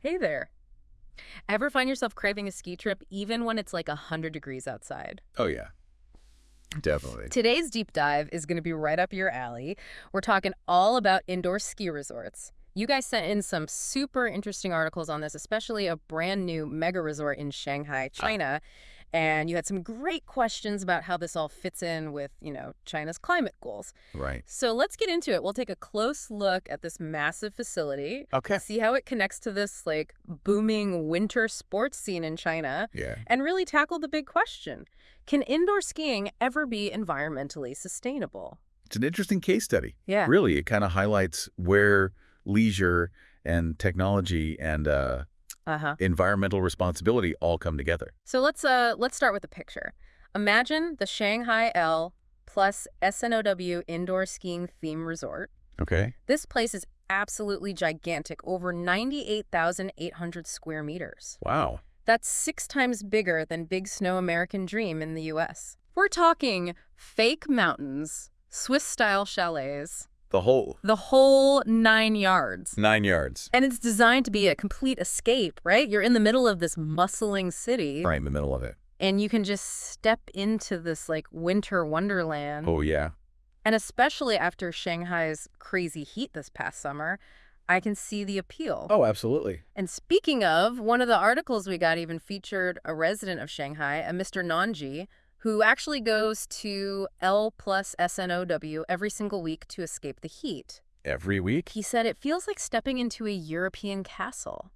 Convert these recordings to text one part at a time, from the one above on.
Hey there. Ever find yourself craving a ski trip even when it's like 100 degrees outside? Oh, yeah, definitely. Today's deep dive is going to be right up your alley. We're talking all about indoor ski resorts. You guys sent in some super interesting articles on this, especially a brand new mega resort in Shanghai, Ah, China. And you had some great questions about how this all fits in with, China's climate goals. right. So let's get into it. We'll take a close look at this massive facility, Okay. see how it connects to this like booming winter sports scene in China, Yeah. and really tackle the big question. Can indoor skiing ever be environmentally sustainable? It's an interesting case study. Yeah. Really, it kind of highlights where leisure and technology and Uh-huh. environmental responsibility all come together. So let's start with the picture. Imagine the Shanghai L plus SNOW indoor skiing theme resort. Okay. This place is absolutely gigantic, over 98,800 square meters. Wow. That's 6 times bigger than Big Snow American Dream in the US. We're talking fake mountains, Swiss-style chalets, The whole the whole 9 yards. 9 yards. And it's designed to be a complete escape, right? You're in the middle of this bustling city, Right in the middle of it. and you can just step into this like winter wonderland. Oh, yeah. And especially after Shanghai's crazy heat this past summer, I can see the appeal. Oh, absolutely. And speaking of, one of the articles we got even featured a resident of Shanghai, a Mr. Nanji, who actually goes to L plus SNOW every single week to escape the heat. Every week? He said it feels like stepping into a European castle.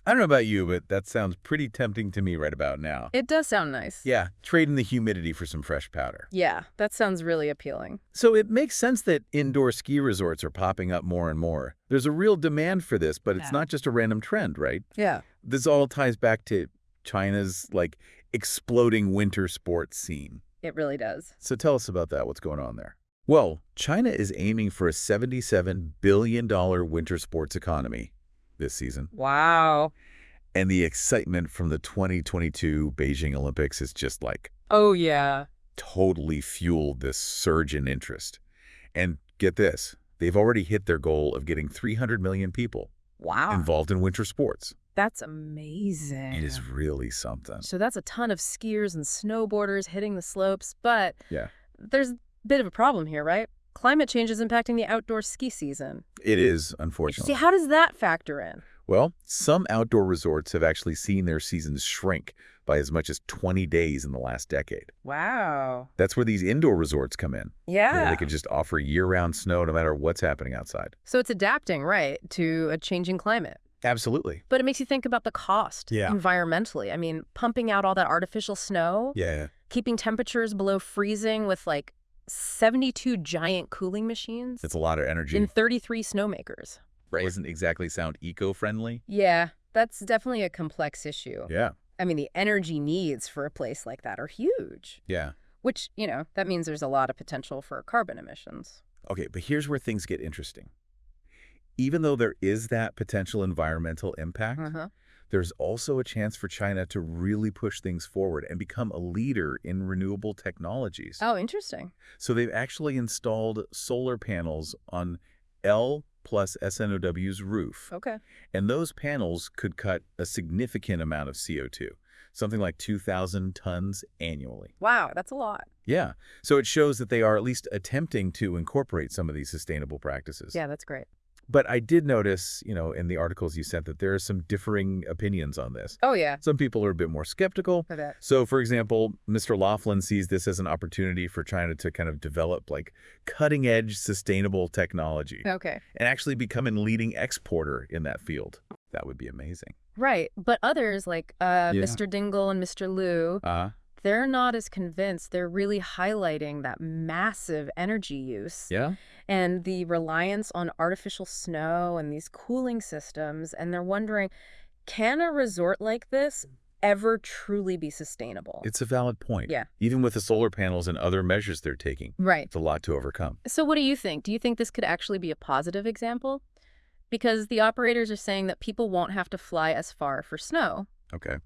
I don't know about you, but that sounds pretty tempting to me right about now. It does sound nice. Yeah, trading the humidity for some fresh powder. Yeah, that sounds really appealing. So it makes sense that indoor ski resorts are popping up more and more. There's a real demand for this, but it's Yeah. not just a random trend, right? Yeah. This all ties back to China's, exploding winter sports scene. It really does. So tell us about that. What's going on there? Well, China is aiming for a $77 billion winter sports economy this season. Wow. And the excitement from the 2022 Beijing Olympics is just Oh, yeah. totally fueled this surge in interest. And get this, they've already hit their goal of getting 300 million people Wow. involved in winter sports. That's amazing. It is really something. So that's a ton of skiers and snowboarders hitting the slopes, but Yeah. there's a bit of a problem here, right? Climate change is impacting the outdoor ski season. It is, See, unfortunately. how does that factor in? Well, some outdoor resorts have actually seen their seasons shrink by as much as 20 days in the last decade. Wow. That's where these indoor resorts come in. Yeah. They can just offer year-round snow no matter what's happening outside. So it's adapting, right, to a changing climate. Absolutely. But it makes you think about the cost Yeah. environmentally. I mean, pumping out all that artificial snow, Yeah. keeping temperatures below freezing with 72 giant cooling machines It's a lot of energy. and 33 snowmakers. Right. Doesn't exactly sound eco-friendly. Yeah, that's definitely a complex issue. Yeah. I mean, the energy needs for a place like that are huge, Yeah. which, that means there's a lot of potential for carbon emissions. Okay, but here's where things get interesting. Even though there is that potential environmental impact, Uh-huh. there's also a chance for China to really push things forward and become a leader in renewable technologies. Oh, interesting. So they've actually installed solar panels on L plus SNOW's roof. Okay. And those panels could cut a significant amount of CO2, something like 2,000 tons annually. Wow, that's a lot. Yeah. So it shows that they are at least attempting to incorporate some of these sustainable practices. Yeah, that's great. But I did notice, in the articles you sent that there are some differing opinions on this. Oh, yeah. Some people are a bit more skeptical. For that. So, for example, Mr. Laughlin sees this as an opportunity for China to kind of develop cutting-edge sustainable technology Okay. and actually become a leading exporter in that field. That would be amazing. Right. But others like Mr. Dingle and Mr. Liu, they're not as convinced. They're really highlighting that massive energy use Yeah? and the reliance on artificial snow and these cooling systems. And they're wondering, can a resort like this ever truly be sustainable? It's a valid point. Yeah. Even with the solar panels and other measures they're taking, Right. it's a lot to overcome. So what do you think? Do you think this could actually be a positive example? Because the operators are saying that people won't have to fly as far for snow. Okay.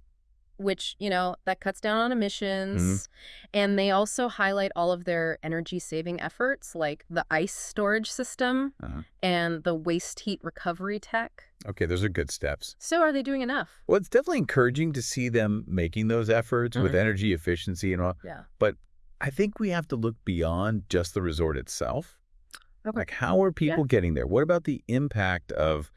which, that cuts down on Hmm. emissions. And they also highlight all of their energy-saving efforts, like the ice storage system Uh-huh. and the waste heat recovery tech. Okay, those are good steps. So are they doing enough? Well, it's definitely encouraging to see them making those efforts with Mm. energy efficiency and all. Yeah. But I think we have to look beyond just the resort itself. Okay. Like, how are Yeah. people getting there? What about the impact of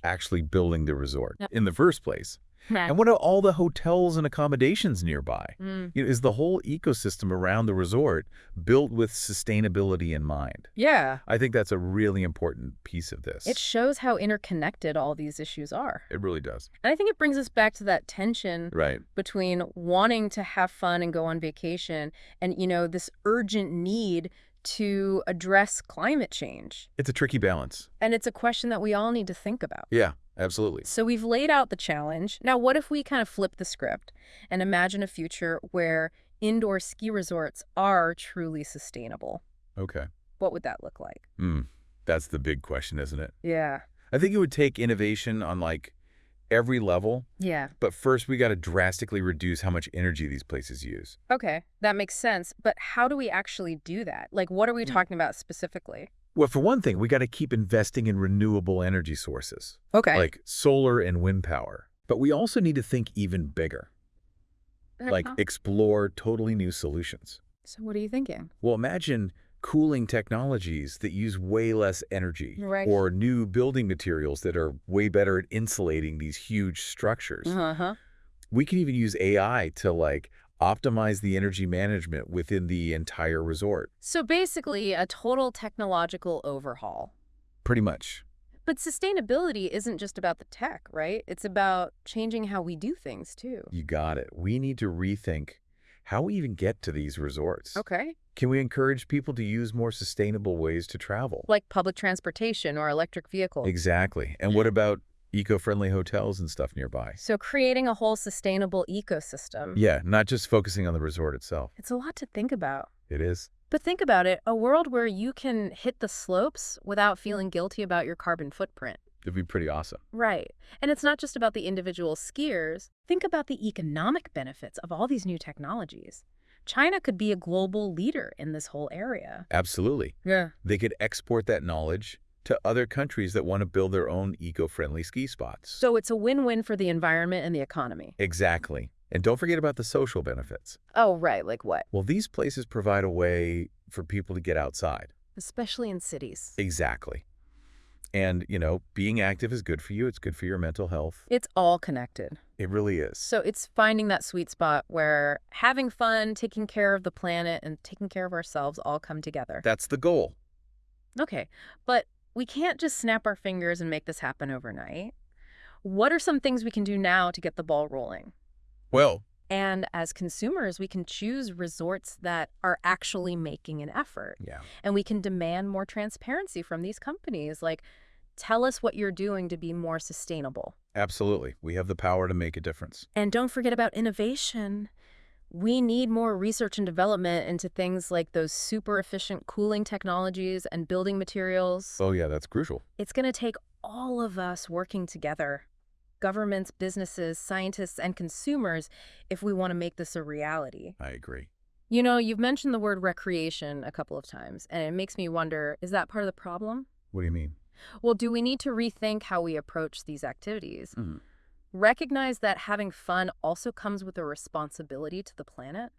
actually building the resort Yeah. in the first place? Nah. And what are all the hotels and accommodations nearby? Mm. Is the whole ecosystem around the resort built with sustainability in mind? Yeah. I think that's a really important piece of this. It shows how interconnected all these issues are. It really does. And I think it brings us back to that tension Right. between wanting to have fun and go on vacation and, this urgent need to address climate change. It's a tricky balance. And it's a question that we all need to think about. Yeah, absolutely. So we've laid out the challenge. Now, what if we kind of flip the script and imagine a future where indoor ski resorts are truly sustainable? Okay. What would that look like? That's the big question, isn't it? Yeah. I think it would take innovation on every level, Yeah. but first we got to drastically reduce how much energy these places use. Okay, that makes sense. But how do we actually do that? Like, what are we talking about specifically? Well, for one thing, we got to keep investing in renewable energy sources, Okay. like solar and wind power. But we also need to think even bigger, like Uh-huh. explore totally new solutions. So what are you thinking? Well, imagine cooling technologies that use way less energy, Right. or new building materials that are way better at insulating these huge structures. Uh-huh. We can even use AI to optimize the energy management within the entire resort. So basically, a total technological overhaul. Pretty much. But sustainability isn't just about the tech, right? It's about changing how we do things, too. You got it. We need to rethink how we even get to these resorts. Okay. Can we encourage people to use more sustainable ways to travel? Like public transportation or electric vehicles. Exactly. And what about eco-friendly hotels and stuff nearby? So creating a whole sustainable ecosystem. Yeah, not just focusing on the resort itself. It's a lot to think about. It is. But think about it, a world where you can hit the slopes without feeling guilty about your carbon footprint. It'd be pretty awesome. Right. And it's not just about the individual skiers. Think about the economic benefits of all these new technologies. China could be a global leader in this whole area. Absolutely. Yeah. They could export that knowledge to other countries that want to build their own eco-friendly ski spots. So it's a win-win for the environment and the economy. Exactly. And don't forget about the social benefits. Oh, right. Like what? Well, these places provide a way for people to get outside. Especially in cities. Exactly. And, being active is good for you. It's good for your mental health. It's all connected. It really is. So it's finding that sweet spot where having fun, taking care of the planet, and taking care of ourselves all come together. That's the goal. Okay, but we can't just snap our fingers and make this happen overnight. What are some things we can do now to get the ball rolling? Well, And as consumers, we can choose resorts that are actually making an effort. yeah. And we can demand more transparency from these companies. Like, tell us what you're doing to be more sustainable. Absolutely. We have the power to make a difference. And don't forget about innovation. We need more research and development into things like those super efficient cooling technologies and building materials. Oh, yeah, that's crucial. It's going to take all of us working together, governments, businesses, scientists, and consumers, if we want to make this a reality. I agree. You've mentioned the word recreation a couple of times, and it makes me wonder, is that part of the problem? What do you mean? Well, do we need to rethink how we approach these activities? Mhm. Recognize that having fun also comes with a responsibility to the planet,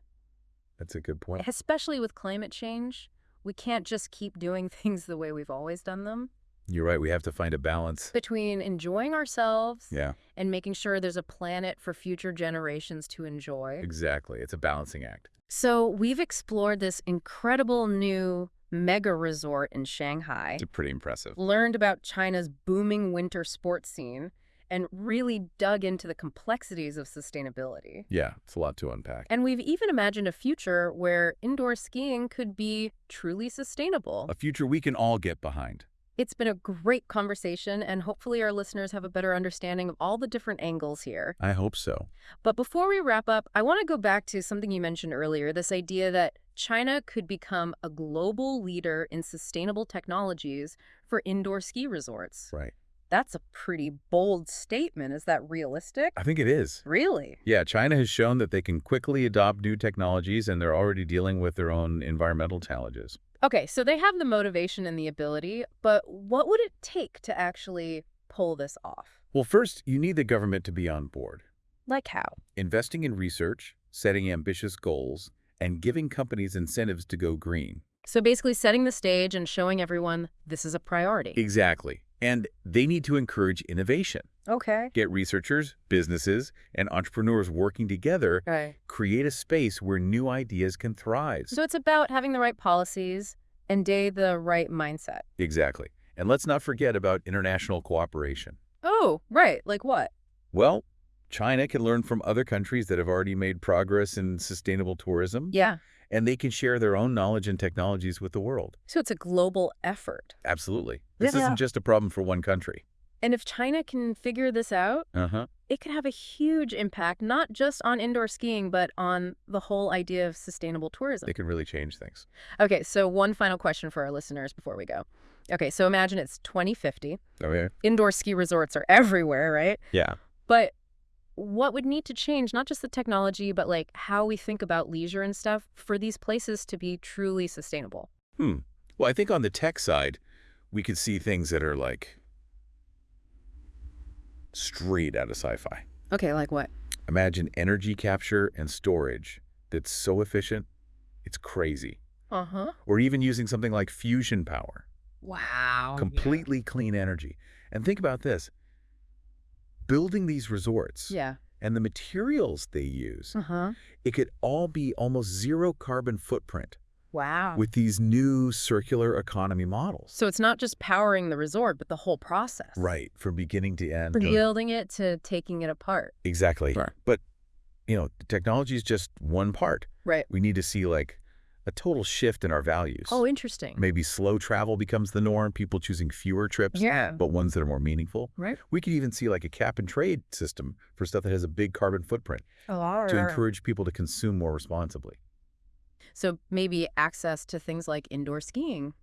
That's a good point. especially with climate change. We can't just keep doing things the way we've always done them. You're right. We have to find a balance. Between enjoying ourselves Yeah, and making sure there's a planet for future generations to enjoy. exactly. It's a balancing act. So we've explored this incredible new mega resort in Shanghai, It's pretty impressive. learned about China's booming winter sports scene, and really dug into the complexities of sustainability. Yeah, it's a lot to unpack. And we've even imagined a future where indoor skiing could be truly sustainable. A future we can all get behind. It's been a great conversation, and hopefully our listeners have a better understanding of all the different angles here. I hope so. But before we wrap up, I want to go back to something you mentioned earlier, this idea that China could become a global leader in sustainable technologies for indoor ski resorts. Right. That's a pretty bold statement. Is that realistic? I think it is. Really? Yeah, China has shown that they can quickly adopt new technologies, and they're already dealing with their own environmental challenges. Okay, so they have the motivation and the ability, but what would it take to actually pull this off? Well, first, you need the government to be on board. Like how? Investing in research, setting ambitious goals, and giving companies incentives to go green. So basically setting the stage and showing everyone this is a priority. Exactly. And they need to encourage innovation. Okay. Get researchers, businesses, and entrepreneurs working together, Right. create a space where new ideas can thrive. So it's about having the right policies and the right mindset. Exactly. And let's not forget about international cooperation. Oh, right. Like what? Well, China can learn from other countries that have already made progress in sustainable tourism, Yeah. and they can share their own knowledge and technologies with the world. So it's a global effort. Absolutely. This Yeah. isn't just a problem for one country. And if China can figure this out, Uh-huh. it could have a huge impact, not just on indoor skiing, but on the whole idea of sustainable tourism. It can really change things. Okay, so one final question for our listeners before we go. Okay, so imagine it's 2050. Okay. Indoor ski resorts are everywhere, right? Yeah. But what would need to change, not just the technology, but like how we think about leisure and stuff for these places to be truly sustainable? Well, I think on the tech side, we could see things that are like straight out of sci-fi. Okay, like what? Imagine energy capture and storage that's so efficient, it's crazy. Uh-huh. Or even using something like fusion power, Wow. completely clean energy. And think about this. Building these resorts Yeah. and the materials they use, Uh-huh. it could all be almost zero carbon footprint Wow. with these new circular economy models. So it's not just powering the resort, but the whole process. Right, from beginning to end. From building it to taking it apart. Exactly. Right. But, technology is just one part. Right. We need to see like a total shift in our values. Oh, interesting. Maybe slow travel becomes the norm, people choosing fewer trips, Yeah. but ones that are more meaningful. Right. We could even see like a cap and trade system for stuff that has a big carbon footprint to encourage people to consume more responsibly. So maybe access to things like indoor skiing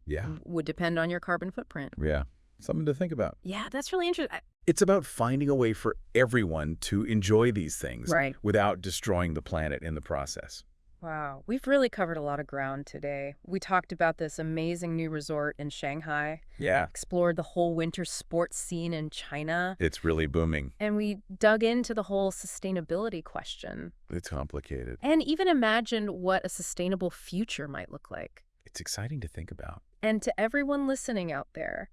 Yeah. would depend on your carbon footprint. Yeah. Something to think about. Yeah, that's really interesting. It's about finding a way for everyone to enjoy these things Right. without destroying the planet in the process. Wow, we've really covered a lot of ground today. We talked about this amazing new resort in Shanghai, Yeah. explored the whole winter sports scene in China, It's really booming. and we dug into the whole sustainability question It's complicated. and even imagined what a sustainable future might look like. It's exciting to think about. And to everyone listening out there,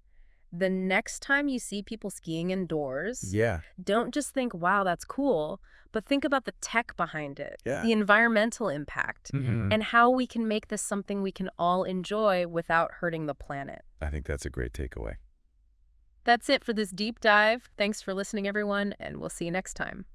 the next time you see people skiing indoors, Yeah. don't just think, wow, that's cool, but think about the tech behind it, Yeah. the environmental impact, and how we can make this something we can all enjoy without hurting the planet. I think that's a great takeaway. That's it for this deep dive. Thanks for listening, everyone, and we'll see you next time.